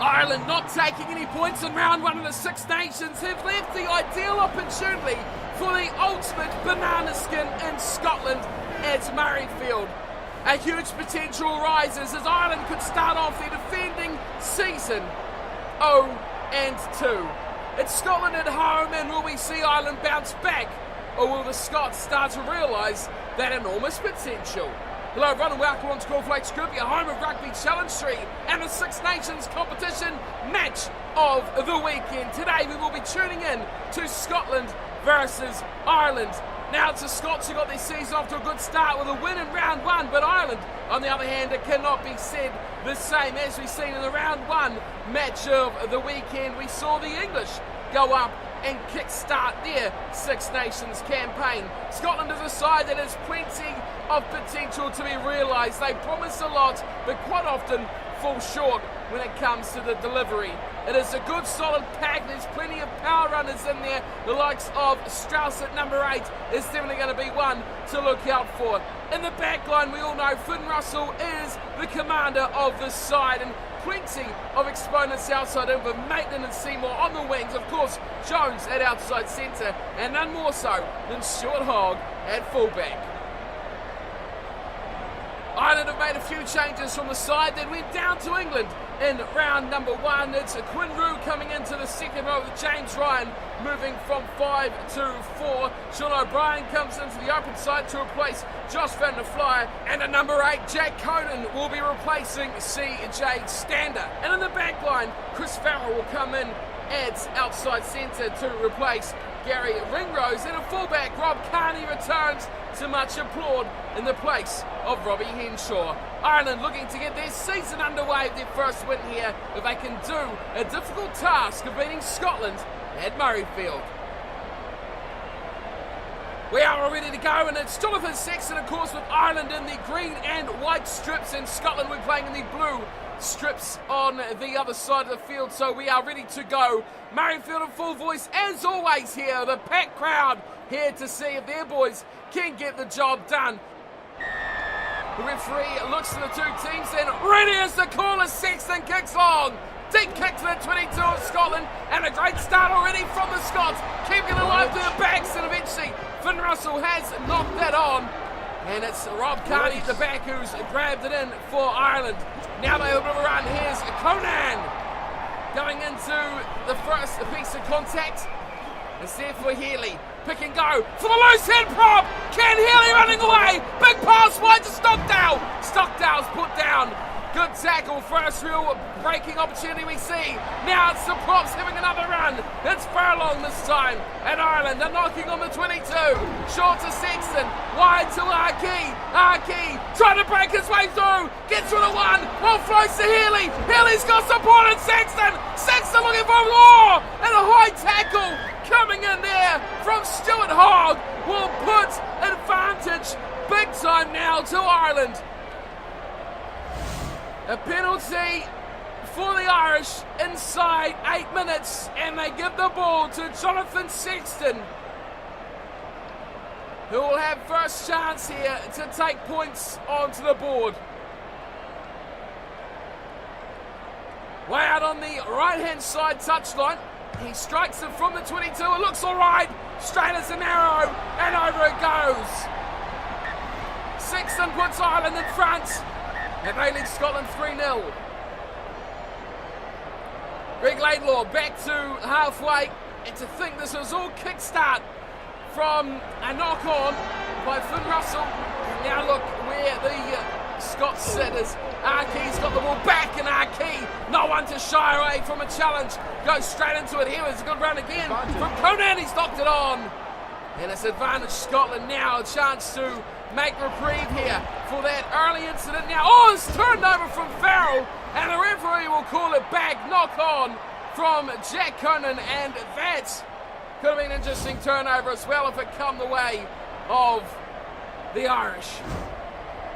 Ireland not taking any points in round one of the Six Nations have left the ideal opportunity for the ultimate banana skin in Scotland at Murrayfield. A huge potential rises as Ireland could start off their defending season 0-2. It's Scotland at home, and will we see Ireland bounce back, or will the Scots start to realise that enormous potential? Hello everyone and welcome on to Cornflakes Group, your home of Rugby Challenge 3 and the Six Nations competition match of the weekend. Today we will be tuning in to Scotland versus Ireland. Now it's the Scots who got their season off to a good start with a win in round one, but Ireland, on the other hand, it cannot be said the same. As we've seen in the round one match of the weekend, we saw the English go up and kickstart their Six Nations campaign. Scotland is a side that has plenty of potential to be realised. They promise a lot, but quite often fall short when it comes to the delivery. It is a good solid pack. There's plenty of power runners in there. The likes of Strauss at number 8 is definitely going to be one to look out for. In the back line, we all know Finn Russell is the commander of this side, and plenty of exponents outside in with Maitland and Seymour on the wings. Of course, Jones at outside centre, and none more so than Stuart Hogg at fullback. Ireland have made a few changes from the side that went down to England in round number one. It's Quinn Roux coming into the second row with James Ryan moving from 5 to 4. Sean O'Brien comes into the open side to replace Josh Van der Fly, and at number 8, Jack Conan will be replacing CJ Stander. And in the back line, Chris Farrell will come in at outside centre to replace Gary Ringrose, and a fullback, Rob Kearney, returns to much applaud in the place of Robbie Henshaw. Ireland looking to get their season underway with their first win here, if they can do a difficult task of beating Scotland at Murrayfield. We are all ready to go, and it's Jonathan Sexton, of course, with Ireland in the green and white strips, and Scotland we're playing in the blue strips on the other side of the field, so we are ready to go. Murrayfield in full voice as always here, the packed crowd here to see if their boys can get the job done. The referee looks to the two teams, and ready as the call as Sexton kicks long. Deep kick to the 22 of Scotland, and a great start already from the Scots, keeping it alive to the backs, and eventually Finn Russell has knocked that on. And it's Rob Kearney at the back who's grabbed it in for Ireland. Now they have a run. Here's Conan going into the first piece of contact. It's there for Healy. Pick and go for the loose head prop. Ken Healy running away. Big pass wide to Stockdale. Stockdale's put down. Good tackle, first real breaking opportunity we see. Now it's the props having another run. It's Furlong this time. And Ireland are knocking on the 22. Short to Sexton. Wide to Arkey. Arkey trying to break his way through. Gets through the one. Ball flows to Healy. Healy's got support in Sexton. Sexton looking for Law. And a high tackle coming in there from Stuart Hogg will put advantage big time now to Ireland. A penalty for the Irish inside 8 minutes, and they give the ball to Jonathan Sexton, who will have first chance here to take points onto the board. Way out on the right-hand side touchline. He strikes it from the 22. It looks all right. Straight as an arrow, and over it goes. Sexton puts Ireland in front, and they lead Scotland 3-0. Greg Laidlaw back to halfway, and to think this was all kickstart from a knock-on by Finn Russell. And now look where the Scots sit as Arkey's got the ball back, and Arkey, no one to shy away from a challenge, goes straight into it. Here is a good run again from Conan. He's knocked it on, and it's advantage Scotland now, a chance to make reprieve here for that early incident. Now, it's turned over from Farrell, and the referee will call it back. Knock on from Jack Conan, and that could have been an interesting turnover as well if it come the way of the Irish.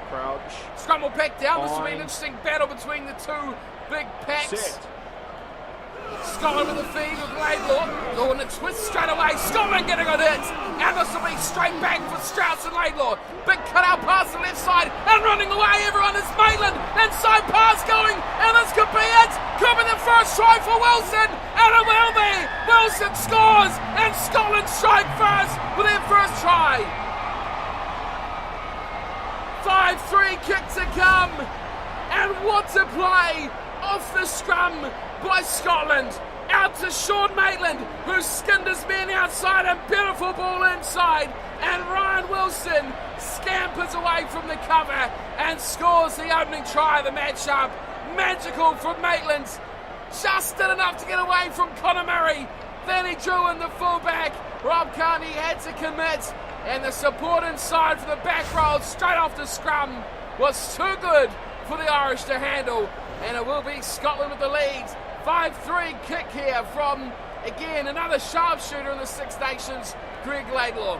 Crouch. Scrum will pack down. This will be an interesting battle between the two big packs. Set. Scotland with the feed with Laidlaw. Oh, and a twist straight away. Scotland getting on it. And this will be straight back for Strauss and Laidlaw. Big cutout pass to the left side. And running away, everyone is Maitland. Inside pass going. And this could be it. Could be the first. first try for Wilson, and it will be. Wilson scores, and Scotland strike first with their first try. 5-3 kick to come, and what a play off the scrum by Scotland. Out to Sean Maitland, who skinned his man outside, and beautiful ball inside, and Ryan Wilson scampers away from the cover and scores the opening try of the matchup. Magical from Maitland, just did enough to get away from Conor Murray. Then he drew in the fullback. Rob Kearney had to commit, and the support inside for the back row straight off the scrum was too good for the Irish to handle, and it will be Scotland with the lead. 5-3 kick here from, again, another sharpshooter in the Six Nations, Greg Laidlaw.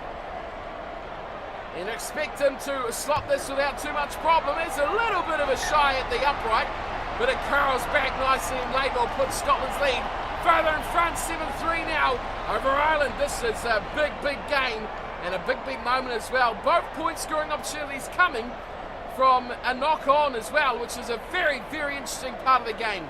And expect him to slot this without too much problem. There's a little bit of a shy at the upright, but it curls back nicely, and Laidlaw puts Scotland's lead further in front, 7-3 now over Ireland. This is a big, big game, and a big, big moment as well. Both point-scoring opportunities coming from a knock-on as well, which is a very, very interesting part of the game.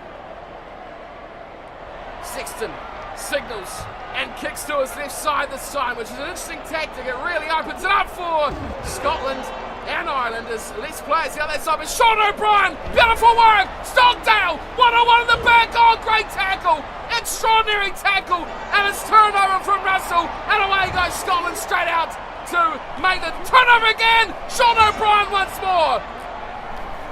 Sexton signals and kicks to his left side this time, which is an interesting tactic. It really opens it up for Scotland and Ireland as less players the other side. But Sean O'Brien, beautiful work. Stockdale, 1-on-1 in the back. Oh, great tackle. Extraordinary tackle. And it's turnover from Russell. And away goes Scotland straight out to Maitland. Turnover again. Sean O'Brien once more.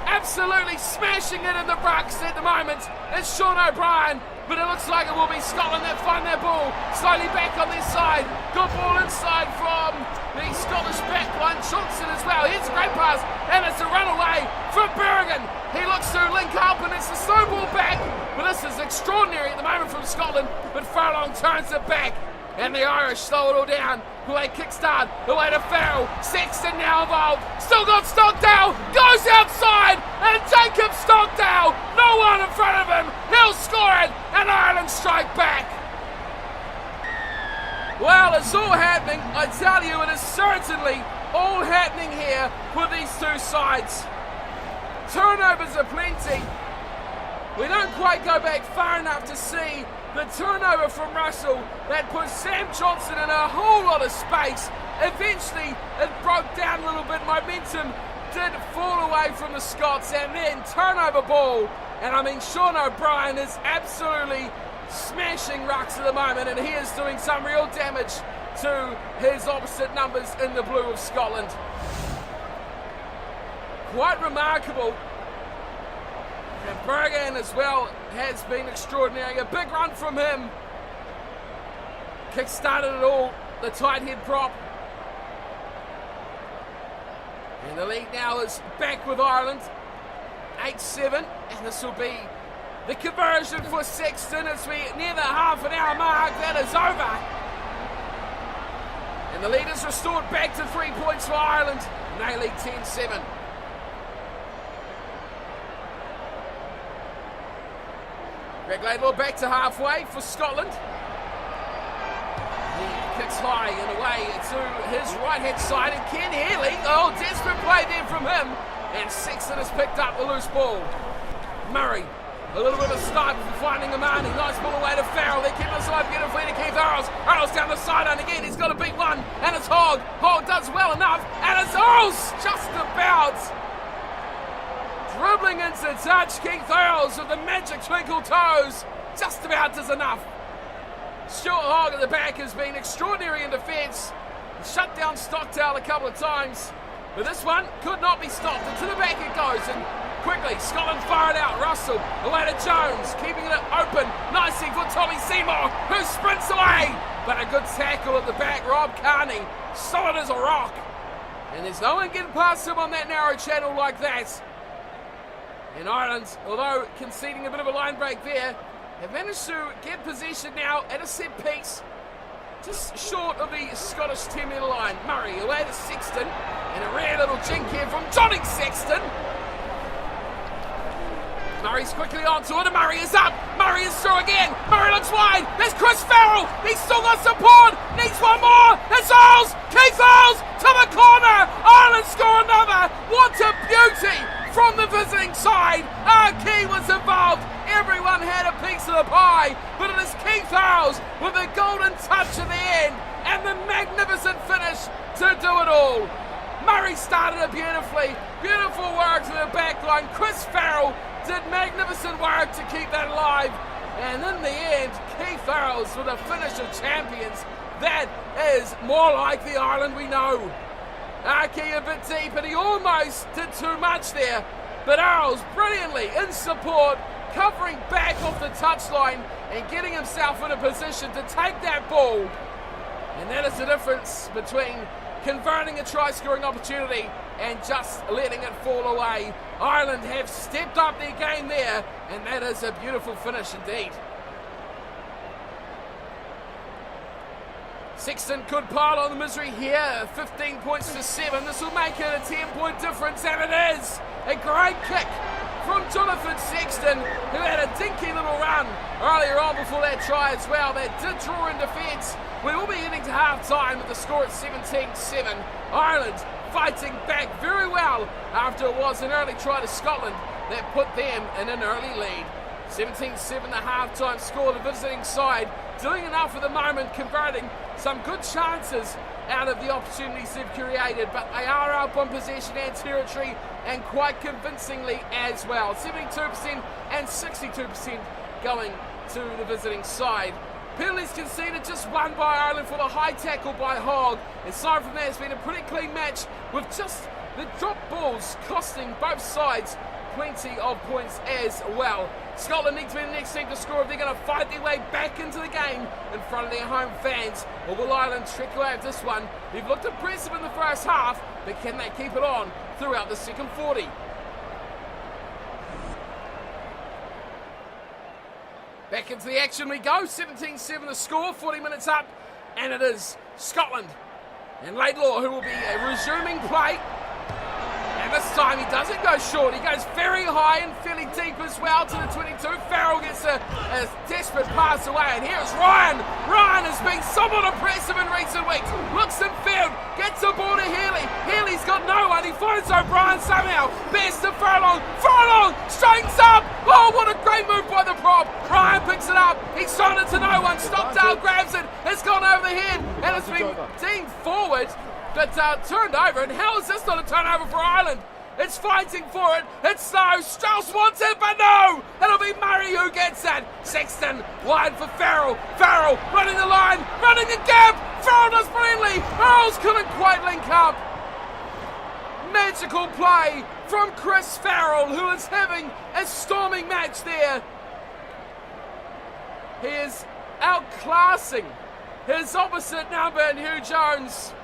Absolutely smashing it in the rucks at the moment. It's Sean O'Brien. But it looks like it will be Scotland that find their ball. Slightly back on this side. Good ball inside from the Scottish backline. Johnson as well. Here's a great pass. And it's a runaway from Berrigan. He looks to link up, and it's a slow ball back. But this is extraordinary at the moment from Scotland. But Furlong turns it back. And the Irish slow it all down. Away kickstart. Away to Farrell. Sexton now involved. Still got Stockdale. Goes outside. And Jacob Stockdale. No one in front of him. He'll score it. And Ireland strike back. Well, it's all happening. I tell you, it is certainly all happening here with these two sides. Turnovers are plenty. We don't quite go back far enough to see the turnover from Russell that put Sam Johnson in a whole lot of space. Eventually, it broke down a little bit. Momentum did fall away from the Scots, and then turnover ball. And I mean, Sean O'Brien is absolutely smashing rucks at the moment, and he is doing some real damage to his opposite numbers in the blue of Scotland. Quite remarkable. And Berrigan as well has been extraordinary. A big run from him. Kick-started it all. The tight head prop. And the lead now is back with Ireland. 8-7. And this will be the conversion for Sexton as we near the half an hour mark. That is over. And the lead is restored back to 3 points for Ireland. And they lead 10-7. Greg Laidlaw back to halfway for Scotland. He kicks high and away to his right-hand side. And Ken Healy, oh, desperate play there from him. And Sexton has picked up the loose ball. Murray, a little bit of a sniper for finding Amani. Nice ball away to Farrell. They keep this alive beautifully to Keith Earls. Earls down the sideline again. He's got to beat one. And it's Hogg. Hogg does well enough. And it's Earls just about. Dribbling into touch, Keith Earls with the magic twinkle toes. Just about does enough. Stuart Hogg at the back has been extraordinary in defence. Shut down Stockdale a couple of times. But this one could not be stopped. And to the back it goes. And quickly, Scotland fire it out. Russell away to Jones, keeping it open nicely for Tommy Seymour, who sprints away. But a good tackle at the back. Rob Kearney, solid as a rock. And there's no one getting past him on that narrow channel like that. And Ireland, although conceding a bit of a line break there, have managed to get possession now at a set piece, just short of the Scottish 10-metre line. Murray away to Sexton, and a rare little jink here from Johnny Sexton. Murray's quickly onto it, and Murray is up. Murray is through again. Murray looks wide. There's Chris Farrell. He's still got support. Needs one more. It's Earls. Keith Earls to the corner. Ireland score another. What a beauty from the visiting side. Our key was involved. Everyone had a piece to the pie, but it is Keith Howes with a golden touch at the end and the magnificent finish to do it all. Murray started it beautifully, beautiful work to the back line. Chris Farrell did magnificent work to keep that alive, and in the end, Keith Howes with a finish of champions. That is more like the Ireland we know. Aki a bit deep, and he almost did too much there, but Howes brilliantly in support, covering back off the touchline and getting himself in a position to take that ball. And that is the difference between converting a try-scoring opportunity and just letting it fall away. Ireland have stepped up their game there, and that is a beautiful finish indeed. Sexton could pile on the misery here, 15 points to 7. This will make it a 10-point difference, and it is a great kick from Jonathan Sexton, who had a dinky little run earlier on before that try as well. That did draw in defence. We will be heading to half-time with the score at 17-7. Ireland fighting back very well after it was an early try to Scotland that put them in an early lead. 17-7 the half-time score. The visiting side doing enough at the moment, converting some good chances out of the opportunities they've created, but they are up on possession and territory, and quite convincingly as well. 72% and 62% going to the visiting side. Penalties conceded, just one by Ireland for the high tackle by Hogg. Aside from that, it's been a pretty clean match with just the drop balls costing both sides plenty of points as well. Scotland need to be the next team to score if they're going to fight their way back into the game in front of their home fans. Or will Ireland trick away with this one? They've looked impressive in the first half, but can they keep it on throughout the second 40? Back into the action we go. 17-7 the score, 40 minutes up, and it is Scotland and Laidlaw who will be resuming play. And this time he doesn't go short, he goes very high and fairly deep as well to the 22. Farrell gets a desperate pass away, and here's Ryan. Ryan has been somewhat impressive in recent weeks. Looks in field, gets the ball to Healy. Healy's got no one, he finds O'Brien somehow. Best to Furlong. Furlong straightens up. Oh, what a great move by the prop. Ryan picks it up, he's thrown it to no one. Stockdale grabs it, it's gone over the head, and it's been deemed forward, but turned over. And how is this not a turnover for Ireland? It's fighting for it. It's no. Strauss wants it, but no. It'll be Murray who gets it. Sexton wide for Farrell. Farrell running the line, running the gap. Farrell does brilliantly. Earls couldn't quite link up. Magical play from Chris Farrell, who is having a storming match there. He is outclassing his opposite number in Hugh Jones.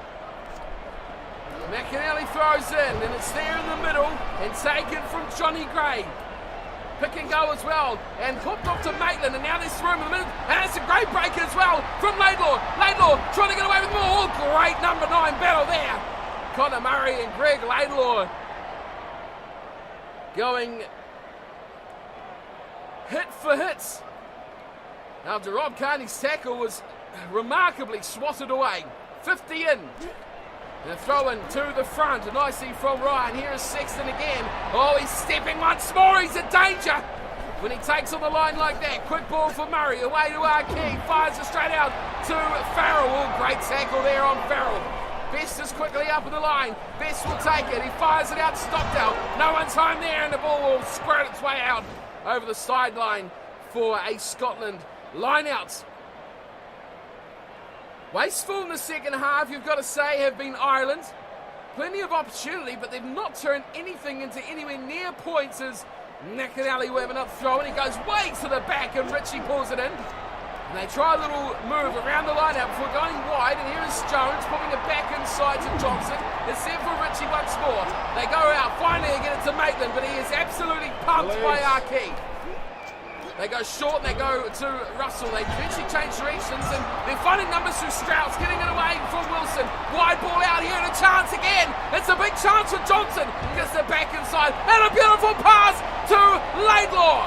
McAnally throws in, and it's there in the middle and taken from Johnny Gray. Pick and go as well, and hooked off to Maitland, and now there's room in the middle, and it's a great break as well from Laidlaw. Laidlaw trying to get away with the ball. Great number 9 battle there. Conor Murray and Greg Laidlaw going hit for hit after Rob Kearney's tackle was remarkably swatted away. 50 in. And a throw in to the front, nicely from Ryan. Here is Sexton again. Oh, he's stepping once more. He's a danger when he takes on the line like that. Quick ball for Murray. Away to Arkey. Fires it straight out to Farrell. Oh, great tackle there on Farrell. Best is quickly up in the line. Best will take it. He fires it out to Stockdale. No one's home there, and the ball will squirt its way out over the sideline for a Scotland line-out. Wasteful in the second half, you've got to say, have been Ireland. Plenty of opportunity, but they've not turned anything into anywhere near points as McAnally with another throw, and he goes way to the back, and Richie pulls it in. And they try a little move around the line-out before going wide, and here is Jones popping it back inside to Johnson. It's there for Richie once more. They go out, finally they get it to Maitland, but he is absolutely pumped by Arkey. They go short and they go to Russell. They eventually change directions and they're finding numbers through Strauss, getting it away from Wilson. Wide ball out here and a chance again. It's a big chance for Johnson. Gets it back inside and a beautiful pass to Laidlaw.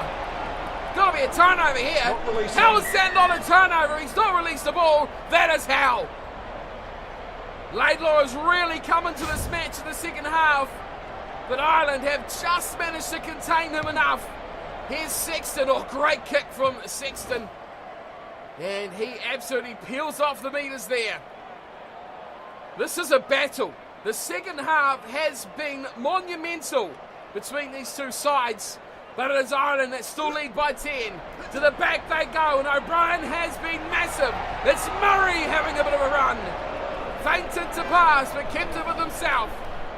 Got to be a turnover here. How is that not a turnover? He's not released the ball. That is how. Laidlaw has really come into this match in the second half, but Ireland have just managed to contain him enough Here's Sexton. Oh, great kick from Sexton. And he absolutely peels off the meters there. This is a battle. The second half has been monumental between these two sides. But it is Ireland that still lead by 10. To the back they go, and O'Brien has been massive. It's Murray having a bit of a run. Feinted to pass, but kept it with himself.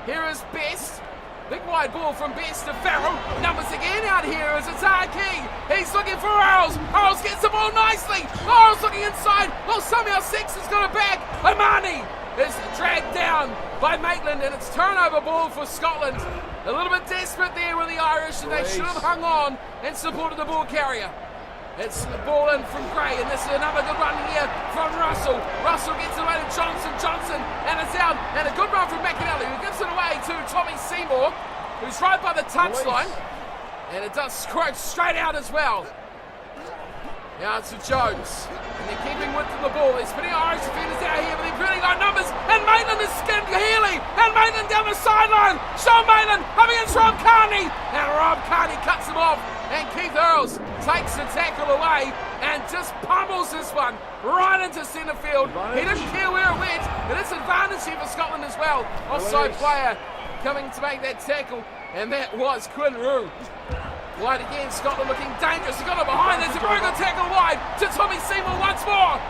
Here is Best. Big wide ball from Best to Farrell. Numbers again out here as it's Arkey. He's looking for Earls. Earls gets the ball nicely. Earls looking inside. Well, somehow Sexton's got it back. Omani is dragged down by Maitland, and it's turnover ball for Scotland. A little bit desperate there with the Irish, and they should have hung on and supported the ball carrier. It's the ball in from Gray, and this is another good run here from Russell. Russell gets it away to Johnson, and it's out. And a good run from McAnally, who gives it away to Tommy Seymour, who's right by the touchline. And it does scratch straight out as well. Now it's to Jones, and they're keeping width of the ball. There's plenty of Irish defenders out here, but they've really got numbers. And Maitland has skimmed Healy, and Maitland down the sideline. Sean Maitland up against Rob Kearney, and Rob Kearney cuts him off. And Keith Earls takes the tackle away and just pummels this one right into centre field. He didn't care where it went, but it's advantage here for Scotland as well. Offside player coming to make that tackle, and that was Quinn Roux. Wide again, Scotland looking dangerous. They got it behind. There's a very good tackle wide to Tommy Seymour once more.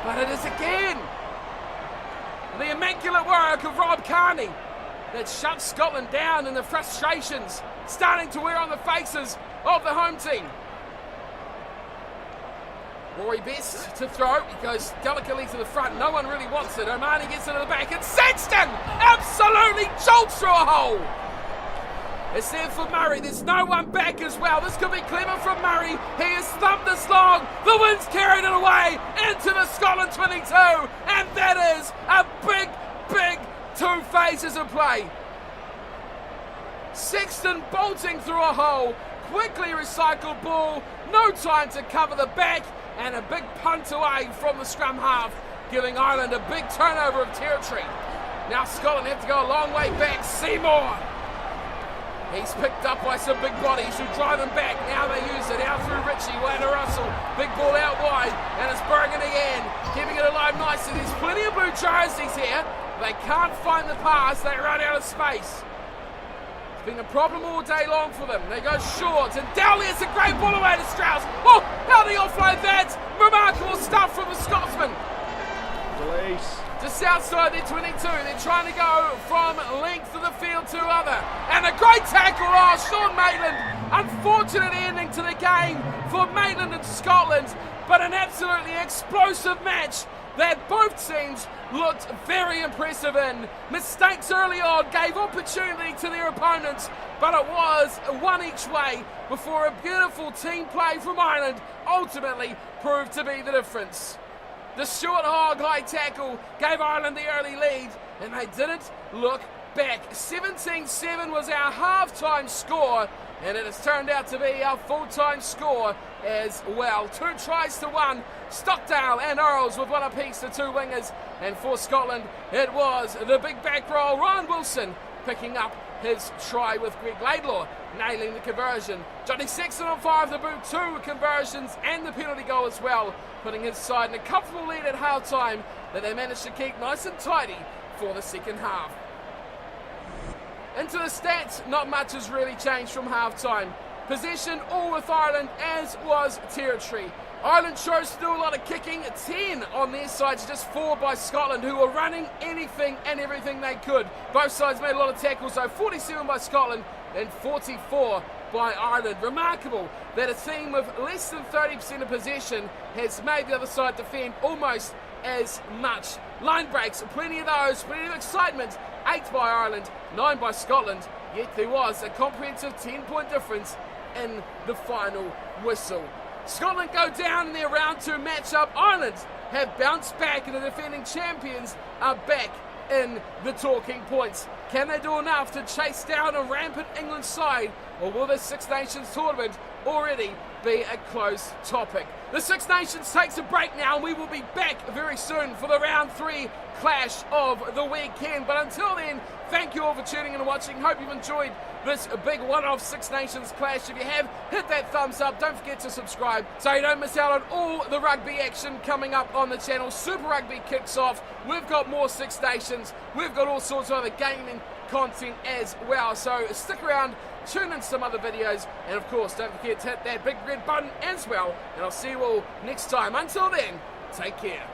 But it is again the immaculate work of Rob Kearney that shuts Scotland down, and the frustrations starting to wear on the faces of the home team. Rory Best to throw. He goes delicately to the front. No one really wants it. Omani gets into the back, and Sexton absolutely jolts through a hole. It's there for Murray. There's no one back as well. This could be clever from Murray. He has thumped this long. The wind's carried it away into the Scotland 22. And that is a big, big 2 phases of play. Sexton bolting through a hole. Quickly recycled ball. No time to cover the back. And a big punt away from the scrum half, giving Ireland a big turnover of territory. Now Scotland have to go a long way back. Seymour. He's picked up by some big bodies who drive him back. Now they use it out through Ritchie, way to Russell. Big ball out wide, and it's Bergen again, keeping it alive nicely. There's plenty of blue jerseys here. They can't find the pass. They run out of space. It's been a problem all day long for them. They go short, and Dowley has a great ball away to Strauss. Oh, how they offload that! Remarkable stuff from the Scotsman. Delays. Just outside their 22, they're trying to go from length of the field to other. And a great tackle, Sean Maitland. Unfortunate ending to the game for Maitland and Scotland, but an absolutely explosive match that both teams looked very impressive in. Mistakes early on gave opportunity to their opponents, but it was one each way before a beautiful team play from Ireland ultimately proved to be the difference. The Stuart Hogg high tackle gave Ireland the early lead, and they didn't look back. 17-7 was our half-time score, and it has turned out to be our full-time score as well. 2 tries to 1. Stockdale and Earls with one apiece, the 2 wingers. And for Scotland, it was the big back row. Ryan Wilson picking up his try with Greg Laidlaw nailing the conversion. Johnny Sexton on 5 the boot, 2 conversions and the penalty goal as well, putting his side in a comfortable lead at half-time that they managed to keep nice and tidy for the second half. Into the stats, not much has really changed from half-time. Possession all with Ireland, as was territory. Ireland chose to do a lot of kicking, 10 on their side to just 4 by Scotland, who were running anything and everything they could. Both sides made a lot of tackles, though 47 by Scotland and 44 by Ireland. Remarkable that a team with less than 30% of possession has made the other side defend almost as much. Line breaks, plenty of those, plenty of excitement. 8 by Ireland, 9 by Scotland, yet there was a comprehensive 10-point difference in the final whistle. Scotland go down in their round 2 matchup. Ireland have bounced back, and the defending champions are back in the talking points. Can they do enough to chase down a rampant England side, or will the Six Nations tournament already be a close topic. The Six Nations takes a break now, and we will be back very soon for the round 3 clash of the weekend. But until then, thank you all for tuning in and watching. Hope you've enjoyed this big one-off Six Nations clash. If you have, hit that thumbs up. Don't forget to subscribe so you don't miss out on all the rugby action coming up on the channel. Super Rugby kicks off. We've got more Six Nations. We've got all sorts of other gaming content as well. So stick around, tune in some other videos, and of course, don't forget to hit that big red button as well. And I'll see you all next time. Until then, take care.